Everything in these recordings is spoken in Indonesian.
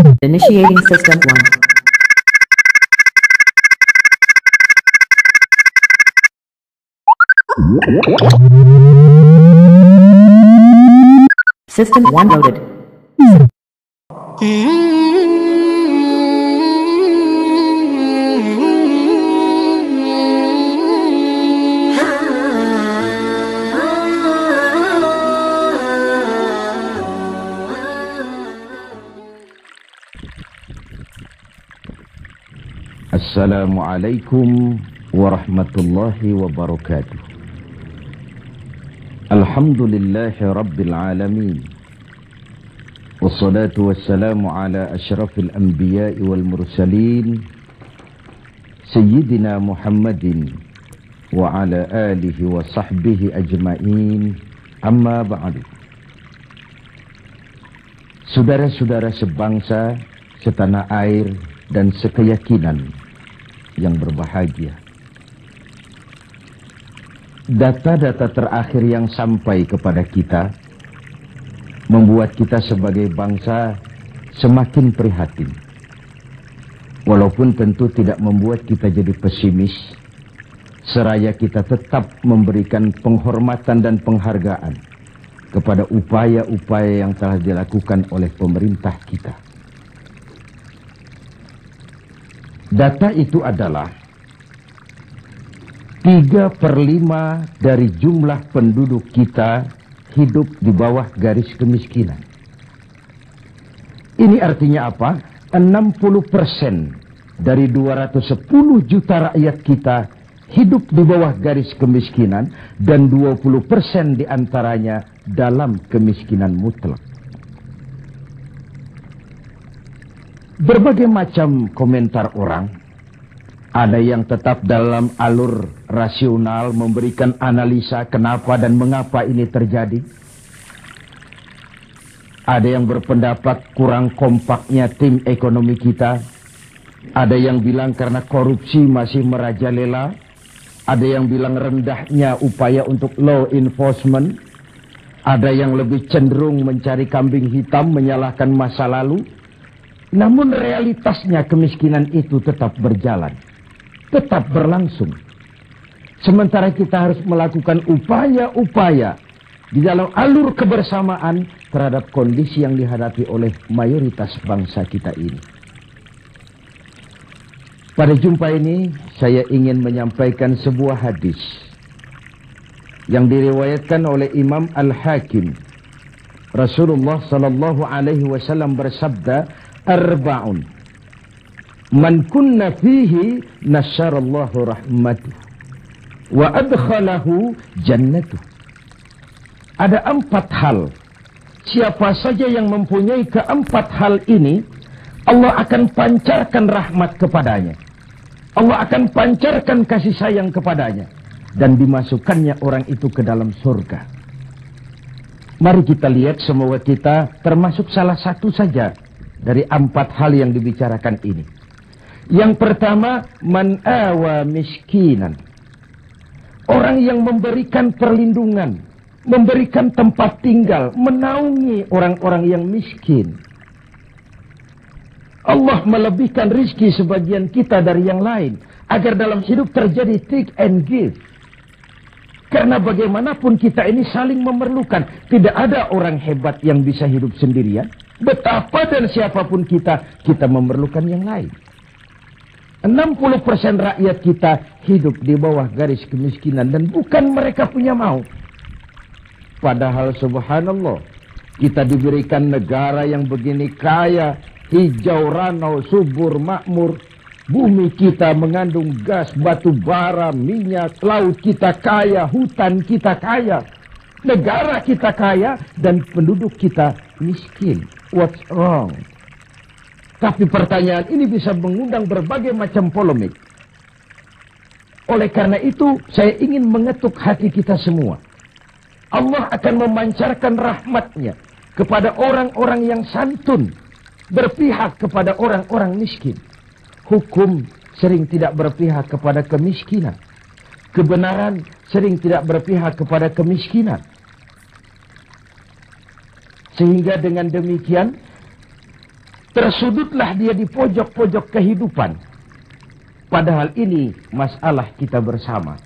Initiating System 1. System 1 loaded. Assalamualaikum warahmatullahi wabarakatuh. Alhamdulillahi rabbil alamin. Wassalatu wassalamu ala asyrafil anbiya'i wal mursalin Sayyidina Muhammadin wa ala alihi wa sahbihi ajma'in. Amma ba'du. Saudara-saudara sebangsa, setanah air dan sekeyakinan yang berbahagia. Data-data terakhir yang sampai kepada kita membuat kita sebagai bangsa semakin prihatin. Walaupun tentu tidak membuat kita jadi pesimis, seraya kita tetap memberikan penghormatan dan penghargaan kepada upaya-upaya yang telah dilakukan oleh pemerintah kita. Data itu adalah 3/5 dari jumlah penduduk kita hidup di bawah garis kemiskinan. Ini artinya apa? 60% dari 210 juta rakyat kita hidup di bawah garis kemiskinan dan 20% diantaranya dalam kemiskinan mutlak. Berbagai macam komentar orang, ada yang tetap dalam alur rasional memberikan analisa kenapa dan mengapa ini terjadi. Ada yang berpendapat kurang kompaknya tim ekonomi kita. Ada yang bilang karena korupsi masih merajalela. Ada yang bilang rendahnya upaya untuk law enforcement. Ada yang lebih cenderung mencari kambing hitam, menyalahkan masa lalu. Namun realitasnya kemiskinan itu tetap berjalan, tetap berlangsung. Sementara kita harus melakukan upaya-upaya di dalam alur kebersamaan terhadap kondisi yang dihadapi oleh mayoritas bangsa kita ini. Pada jumpa ini saya ingin menyampaikan sebuah hadis yang diriwayatkan oleh Imam Al-Hakim. Rasulullah sallallahu alaihi wasallam bersabda, "Arba'un man kunna fihi nasyarallahu rahmatuh wa adkhalahu jannatuh." Ada 4 hal. Siapa saja yang mempunyai keempat hal ini, Allah akan pancarkan rahmat kepadanya. Allah akan pancarkan kasih sayang kepadanya dan dimasukkannya orang itu ke dalam surga. Mari kita lihat semoga kita termasuk salah satu saja dari 4 hal yang dibicarakan ini. Yang pertama, man awa miskinan. Orang yang memberikan perlindungan, memberikan tempat tinggal, menaungi orang-orang yang miskin. Allah melebihkan rizki sebagian kita dari yang lain, agar dalam hidup terjadi take and give. Karena bagaimanapun kita ini saling memerlukan. Tidak ada orang hebat yang bisa hidup sendirian. Betapa dan siapapun kita memerlukan yang lain. 60% rakyat kita hidup di bawah garis kemiskinan dan bukan mereka punya mau. Padahal subhanallah, kita diberikan negara yang begini kaya, hijau, ranau, subur, makmur. Bumi kita mengandung gas, batu bara, minyak, laut kita kaya, hutan kita kaya. Negara kita kaya dan penduduk kita miskin. What's wrong? Tapi pertanyaan ini bisa mengundang berbagai macam polemik. Oleh karena itu, saya ingin mengetuk hati kita semua. Allah akan memancarkan rahmatnya kepada orang-orang yang santun, berpihak kepada orang-orang miskin. Hukum sering tidak berpihak kepada kemiskinan. Kebenaran sering tidak berpihak kepada kemiskinan. Sehingga dengan demikian Tersudutlah dia di pojok-pojok kehidupan. Padahal ini masalah kita bersama.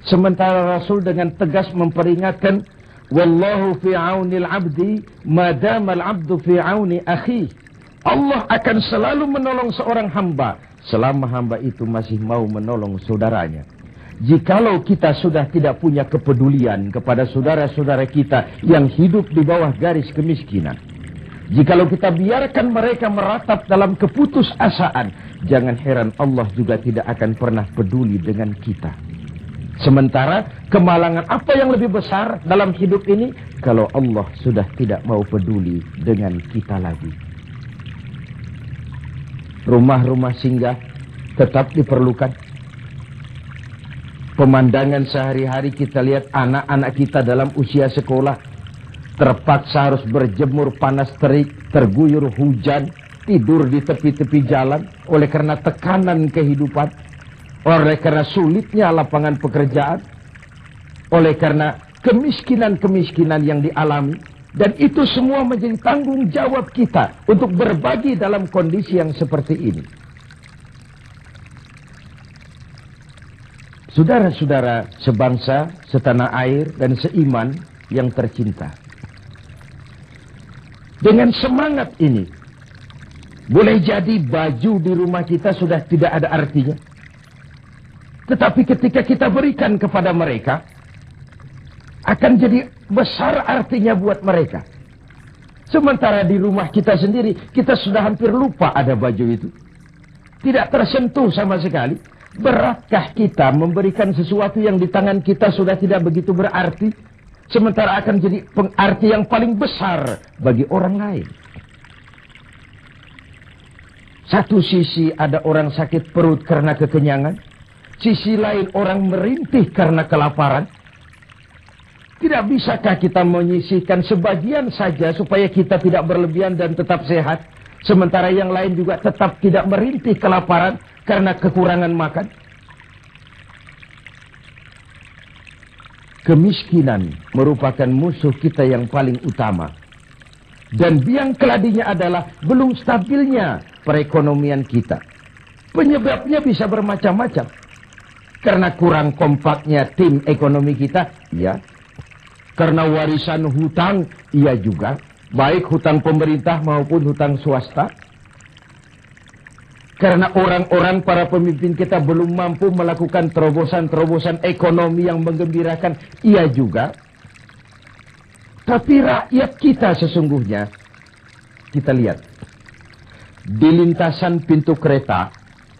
Sementara Rasul dengan tegas memperingatkan, wallahu fi aunil abdi madamal abdu fi auni akhi. Allah akan selalu menolong seorang hamba selama hamba itu masih mau menolong saudaranya. Jikalau kita sudah tidak punya kepedulian kepada saudara-saudara kita yang hidup di bawah garis kemiskinan, jikalau kita biarkan mereka meratap dalam keputusasaan, jangan heran Allah juga tidak akan pernah peduli dengan kita. Sementara kemalangan apa yang lebih besar dalam hidup ini kalau Allah sudah tidak mau peduli dengan kita lagi. Rumah-rumah singgah tetap diperlukan. Pemandangan sehari-hari kita lihat anak-anak kita dalam usia sekolah terpaksa harus berjemur panas terik, terguyur hujan, tidur di tepi-tepi jalan oleh karena tekanan kehidupan, oleh karena sulitnya lapangan pekerjaan, oleh karena kemiskinan-kemiskinan yang dialami. Dan itu semua menjadi tanggung jawab kita untuk berbagi dalam kondisi yang seperti ini. Saudara-saudara sebangsa, setanah air, dan seiman yang tercinta. Dengan semangat ini, boleh jadi baju di rumah kita sudah tidak ada artinya. Tetapi ketika kita berikan kepada mereka, akan jadi besar artinya buat mereka. Sementara di rumah kita sendiri, kita sudah hampir lupa ada baju itu. Tidak tersentuh sama sekali. Beratkah kita memberikan sesuatu yang di tangan kita sudah tidak begitu berarti, sementara akan jadi pengarti yang paling besar bagi orang lain? Satu sisi ada orang sakit perut karena kekenyangan, sisi lain orang merintih karena kelaparan. Tidak bisakah kita menyisihkan sebagian saja supaya kita tidak berlebihan dan tetap sehat, sementara yang lain juga tetap tidak merintih kelaparan karena kekurangan makan? Kemiskinan merupakan musuh kita yang paling utama. Dan biang keladinya adalah belum stabilnya perekonomian kita. Penyebabnya bisa bermacam-macam. Karena kurang kompaknya tim ekonomi kita, ya. Karena warisan hutang, iya juga. Baik hutang pemerintah maupun hutang swasta. Karena orang-orang para pemimpin kita belum mampu melakukan terobosan-terobosan ekonomi yang menggembirakan, iya juga. Tapi rakyat kita sesungguhnya, kita lihat. Di lintasan pintu kereta,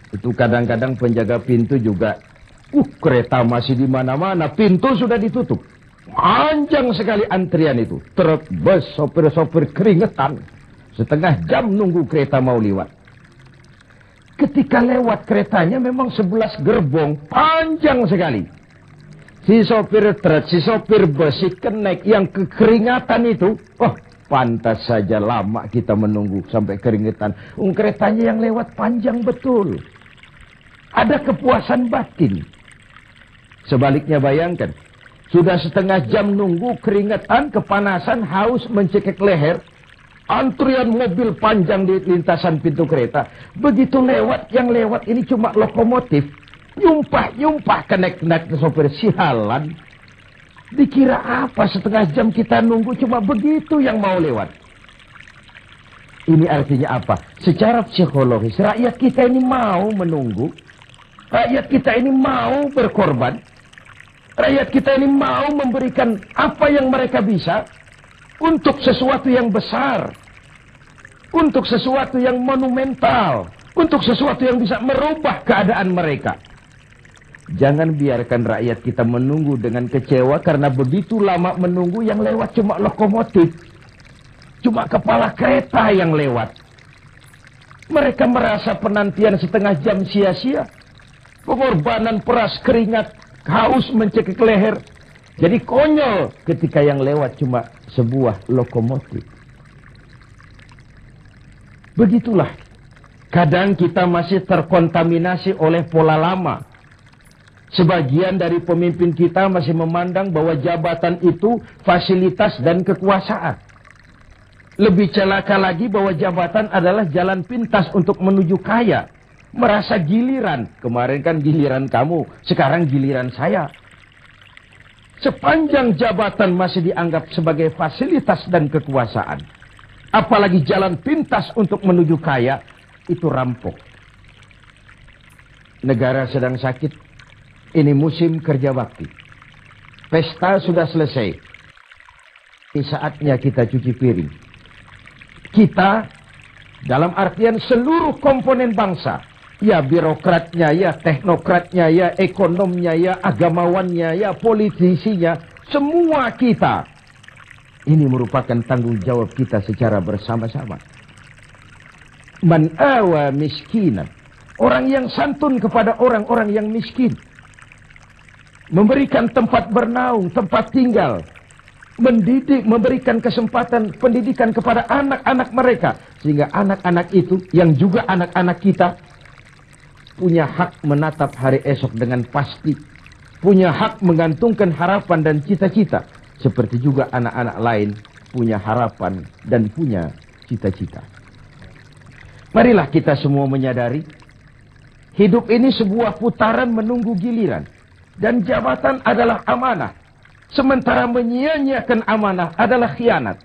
itu kadang-kadang penjaga pintu juga, kereta masih di mana-mana, pintu sudah ditutup. Panjang sekali antrian itu. Truk, bus, sopir-sopir keringetan. Setengah jam nunggu kereta mau lewat. Ketika lewat keretanya memang 11 gerbong. Panjang sekali. Si sopir truk, si sopir bus, si kenek yang kekeringatan itu. Pantas saja lama kita menunggu sampai keringetan. Keretanya yang lewat panjang betul. Ada kepuasan batin. Sebaliknya bayangkan. Sudah setengah jam nunggu, keringetan, kepanasan, haus, mencekik leher. Antrian mobil panjang di lintasan pintu kereta. Begitu lewat, yang lewat ini cuma lokomotif. Nyumpah-nyumpah kenek-kenek sopir sialan. Dikira apa setengah jam kita nunggu cuma begitu yang mau lewat. Ini artinya apa? Secara psikologis, rakyat kita ini mau menunggu. Rakyat kita ini mau berkorban. Rakyat kita ini mau memberikan apa yang mereka bisa untuk sesuatu yang besar, untuk sesuatu yang monumental, untuk sesuatu yang bisa merubah keadaan mereka. Jangan biarkan rakyat kita menunggu dengan kecewa karena begitu lama menunggu yang lewat cuma lokomotif, cuma kepala kereta yang lewat. Mereka merasa penantian setengah jam sia-sia, pengorbanan peras keringat, haus mencekik leher. Jadi konyol ketika yang lewat cuma sebuah lokomotif. Begitulah. Kadang kita masih terkontaminasi oleh pola lama. Sebagian dari pemimpin kita masih memandang bahwa jabatan itu fasilitas dan kekuasaan. Lebih celaka lagi bahwa jabatan adalah jalan pintas untuk menuju kaya. Merasa giliran. Kemarin kan giliran kamu, sekarang giliran saya. Sepanjang jabatan masih dianggap sebagai fasilitas dan kekuasaan, apalagi jalan pintas untuk menuju kaya, itu rampok. Negara sedang sakit. Ini musim kerja bakti. Pesta sudah selesai. Ini saatnya kita cuci piring. Kita, dalam artian seluruh komponen bangsa, ya birokratnya, ya teknokratnya, ya ekonomnya, ya agamawannya, ya politisinya, semua kita. Ini merupakan tanggung jawab kita secara bersama-sama. Man awa miskinan, orang yang santun kepada orang-orang yang miskin. Memberikan tempat bernaung, tempat tinggal. Mendidik, memberikan kesempatan pendidikan kepada anak-anak mereka. Sehingga anak-anak itu, yang juga anak-anak kita, punya hak menatap hari esok dengan pasti. Punya hak menggantungkan harapan dan cita-cita. Seperti juga anak-anak lain punya harapan dan punya cita-cita. Marilah kita semua menyadari, hidup ini sebuah putaran menunggu giliran. Dan jabatan adalah amanah. Sementara menyia-nyiakan amanah adalah khianat.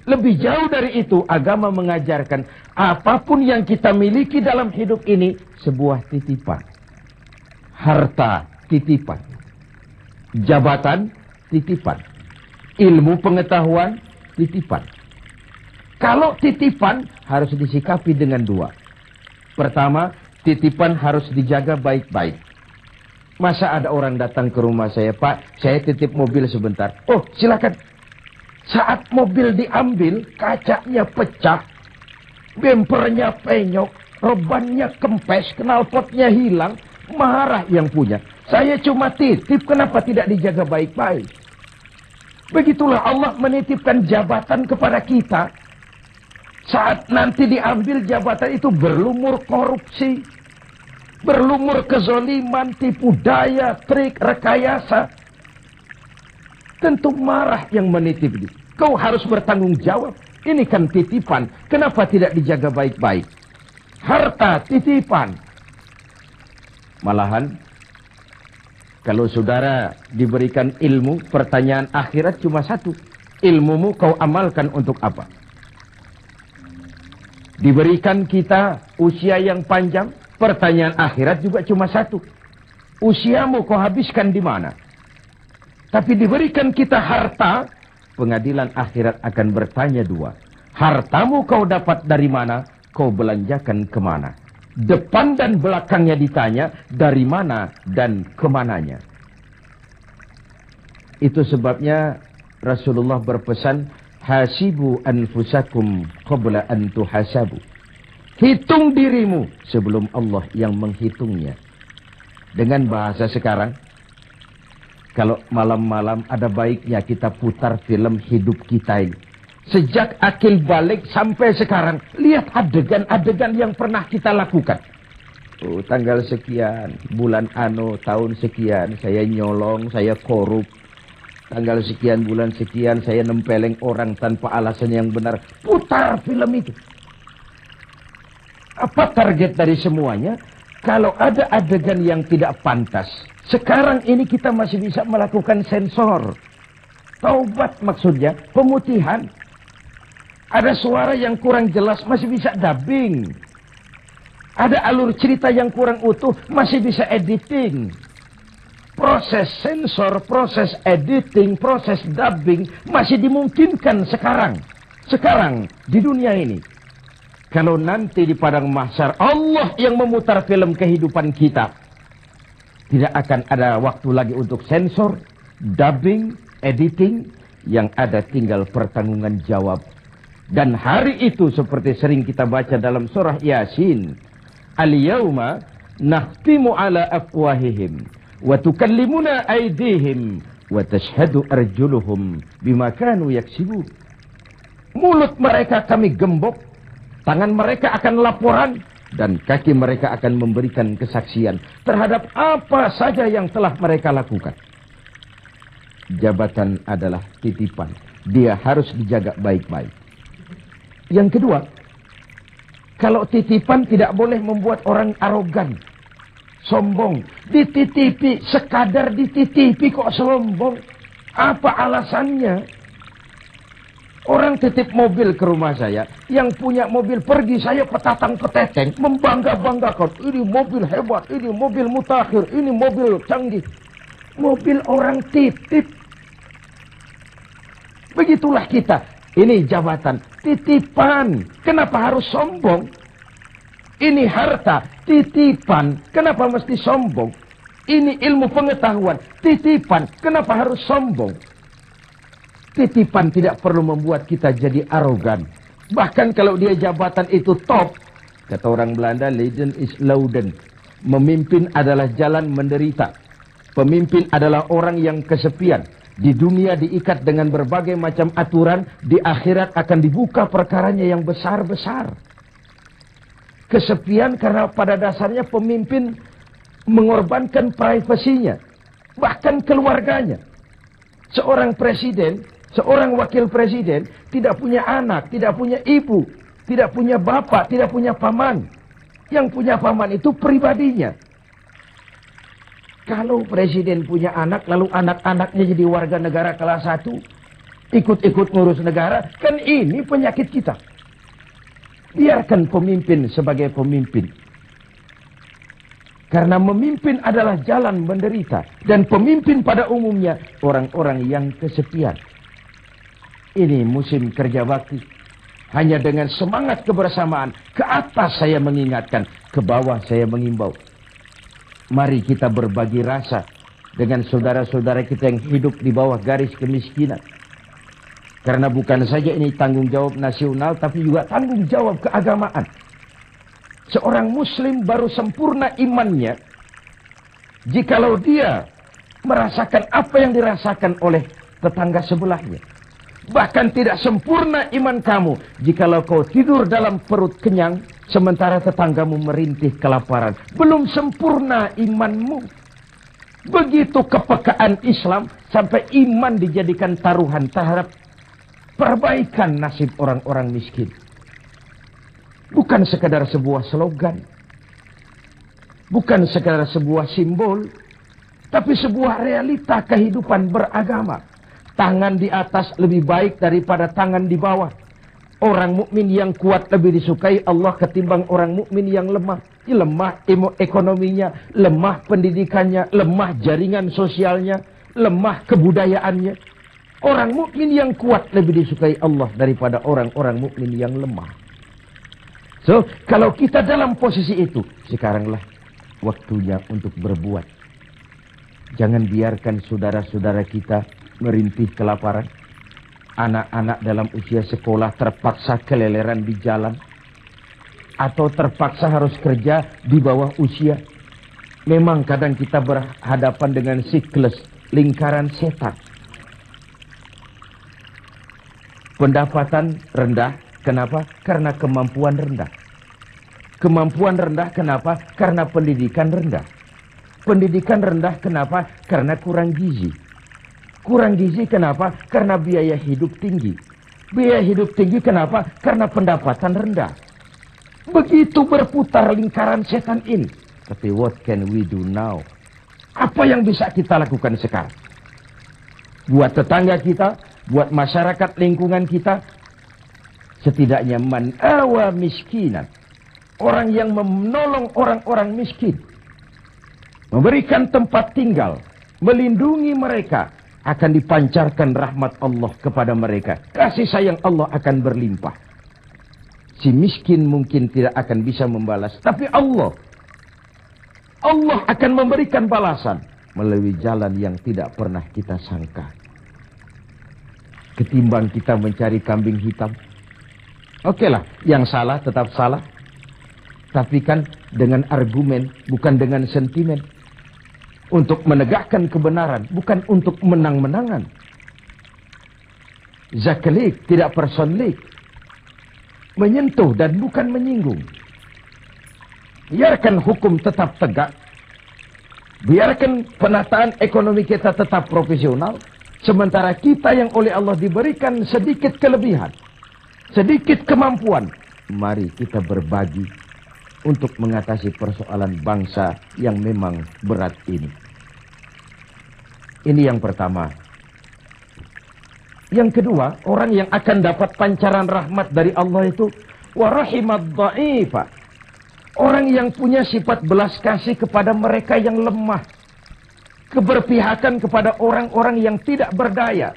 Lebih jauh dari itu, agama mengajarkan apapun yang kita miliki dalam hidup ini sebuah titipan. Harta, titipan. Jabatan, titipan. Ilmu pengetahuan, titipan. Kalau titipan harus disikapi dengan dua. Pertama, titipan harus dijaga baik-baik. Masa ada orang datang ke rumah saya, Pak, saya titip mobil sebentar. Oh, silakan. Saat mobil diambil, kacanya pecah, bempernya penyok, rebannya kempes, knalpotnya hilang, marah yang punya. Saya cuma titip, kenapa tidak dijaga baik-baik? Begitulah Allah menitipkan jabatan kepada kita. Saat nanti diambil jabatan itu berlumur korupsi, berlumur kezoliman, tipu daya, trik, rekayasa. Tentu marah yang menitip ini. Kau harus bertanggung jawab. Ini kan titipan. Kenapa tidak dijaga baik-baik? Harta titipan. Malahan, kalau saudara diberikan ilmu, pertanyaan akhirat cuma satu. Ilmumu kau amalkan untuk apa? Diberikan kita usia yang panjang, pertanyaan akhirat juga cuma satu. Usiamu kau habiskan di mana? Tapi diberikan kita harta, pengadilan akhirat akan bertanya dua. Hartamu kau dapat dari mana? Kau belanjakan kemana? Depan dan belakangnya ditanya, dari mana dan kemananya. Itu sebabnya Rasulullah berpesan, hasibu anfusakum qabla an tuhasabu. Hitung dirimu sebelum Allah yang menghitungnya. Dengan bahasa sekarang, kalau malam-malam ada baiknya kita putar film hidup kita ini. Sejak akil balik sampai sekarang, lihat adegan-adegan yang pernah kita lakukan. Oh, tanggal sekian, bulan ano, tahun sekian, saya nyolong, saya korup. Tanggal sekian, bulan sekian, saya nempeleng orang tanpa alasan yang benar. Putar film itu. Apa target dari semuanya? Kalau ada adegan yang tidak pantas, sekarang ini kita masih bisa melakukan sensor. Taubat maksudnya, pemutihan. Ada suara yang kurang jelas, masih bisa dubbing. Ada alur cerita yang kurang utuh, masih bisa editing. Proses sensor, proses editing, proses dubbing masih dimungkinkan sekarang. Sekarang, di dunia ini. Kalau nanti di padang mahsyar Allah yang memutar film kehidupan kita, tidak akan ada waktu lagi untuk sensor, dubbing, editing. Yang ada tinggal pertanggungan jawab. Dan hari itu seperti sering kita baca dalam surah Yasin, al-yawma nakhtimu ala afwahihim wa tukallimuna aydihim wa tashhadu arjuluhum bima kanu yaksibun. Mulut mereka kami gembok, tangan mereka akan laporan, dan kaki mereka akan memberikan kesaksian terhadap apa saja yang telah mereka lakukan. Jabatan adalah titipan. Dia harus dijaga baik-baik. Yang kedua, kalau titipan tidak boleh membuat orang arogan, sombong. Dititipi, sekadar dititipi kok sombong. Apa alasannya? Orang titip mobil ke rumah saya, yang punya mobil pergi, saya petatang peteteng, membangga-banggakan. Ini mobil hebat, ini mobil mutakhir, ini mobil canggih. Mobil orang titip. Begitulah kita. Ini jabatan, titipan. Kenapa harus sombong? Ini harta, titipan. Kenapa mesti sombong? Ini ilmu pengetahuan, titipan. Kenapa harus sombong? Titipan tidak perlu membuat kita jadi arogan. Bahkan kalau dia jabatan itu top, kata orang Belanda, Leiden is Louden. Memimpin adalah jalan menderita. Pemimpin adalah orang yang kesepian. Di dunia diikat dengan berbagai macam aturan, di akhirat akan dibuka perkaranya yang besar-besar. Kesepian karena pada dasarnya pemimpin mengorbankan privasinya, bahkan keluarganya. Seorang presiden, seorang wakil presiden tidak punya anak, tidak punya ibu, tidak punya bapak, tidak punya paman. Yang punya paman itu pribadinya. Kalau presiden punya anak, lalu anak-anaknya jadi warga negara kelas 1, ikut-ikut ngurus negara, kan ini penyakit kita. Biarkan pemimpin sebagai pemimpin. Karena memimpin adalah jalan menderita. Dan pemimpin pada umumnya orang-orang yang kesepian. Ini musim kerja bakti. Hanya dengan semangat kebersamaan, ke atas saya mengingatkan, ke bawah saya mengimbau. Mari kita berbagi rasa dengan saudara-saudara kita yang hidup di bawah garis kemiskinan. Karena bukan saja ini tanggung jawab nasional, tapi juga tanggung jawab keagamaan. Seorang muslim baru sempurna imannya jikalau dia merasakan apa yang dirasakan oleh tetangga sebelahnya. Bahkan tidak sempurna iman kamu jikalau kau tidur dalam perut kenyang sementara tetanggamu merintih kelaparan. Belum sempurna imanmu. Begitu kepekaan Islam sampai iman dijadikan taruhan terhadap perbaikan nasib orang-orang miskin. Bukan sekadar sebuah slogan. Bukan sekadar sebuah simbol. Tapi sebuah realita kehidupan beragama. Tangan di atas lebih baik daripada tangan di bawah. Orang mukmin yang kuat lebih disukai Allah ketimbang orang mukmin yang lemah. Lemah ekonominya, lemah pendidikannya, lemah jaringan sosialnya, lemah kebudayaannya. Orang mukmin yang kuat lebih disukai Allah daripada orang-orang mukmin yang lemah. So, kalau kita dalam posisi itu, sekaranglah waktunya untuk berbuat. Jangan biarkan saudara-saudara kita merintih kelaparan. Anak-anak dalam usia sekolah terpaksa keleleran di jalan. Atau terpaksa harus kerja di bawah usia. Memang kadang kita berhadapan dengan siklus lingkaran setan. Pendapatan rendah. Kenapa? Karena kemampuan rendah. Kemampuan rendah kenapa? Karena pendidikan rendah. Pendidikan rendah kenapa? Karena kurang gizi. Kurang gizi kenapa? Karena biaya hidup tinggi. Biaya hidup tinggi kenapa? Karena pendapatan rendah. Begitu berputar lingkaran setan ini. Tapi what can we do now? Apa yang bisa kita lakukan sekarang? Buat tetangga kita, buat masyarakat lingkungan kita, setidaknya man awa miskinan. Orang yang menolong orang-orang miskin. Memberikan tempat tinggal. Melindungi mereka. Akan dipancarkan rahmat Allah kepada mereka. Kasih sayang Allah akan berlimpah. Si miskin mungkin tidak akan bisa membalas. Tapi Allah akan memberikan balasan. Melalui jalan yang tidak pernah kita sangka. Ketimbang kita mencari kambing hitam. Okelah, yang salah tetap salah. Tapi kan dengan argumen, bukan dengan sentimen. Untuk menegakkan kebenaran, bukan untuk menang-menangan. Zaklik, tidak personlik. Menyentuh dan bukan menyinggung. Biarkan hukum tetap tegak. Biarkan penataan ekonomi kita tetap profesional. Sementara kita yang oleh Allah diberikan sedikit kelebihan. sedikit kemampuan, mari kita berbagi untuk mengatasi persoalan bangsa yang memang berat ini. Ini yang pertama. Yang kedua, orang yang akan dapat pancaran rahmat dari Allah itu warahimad dha'ifa. Orang yang punya sifat belas kasih kepada mereka yang lemah. Keberpihakan kepada orang-orang yang tidak berdaya.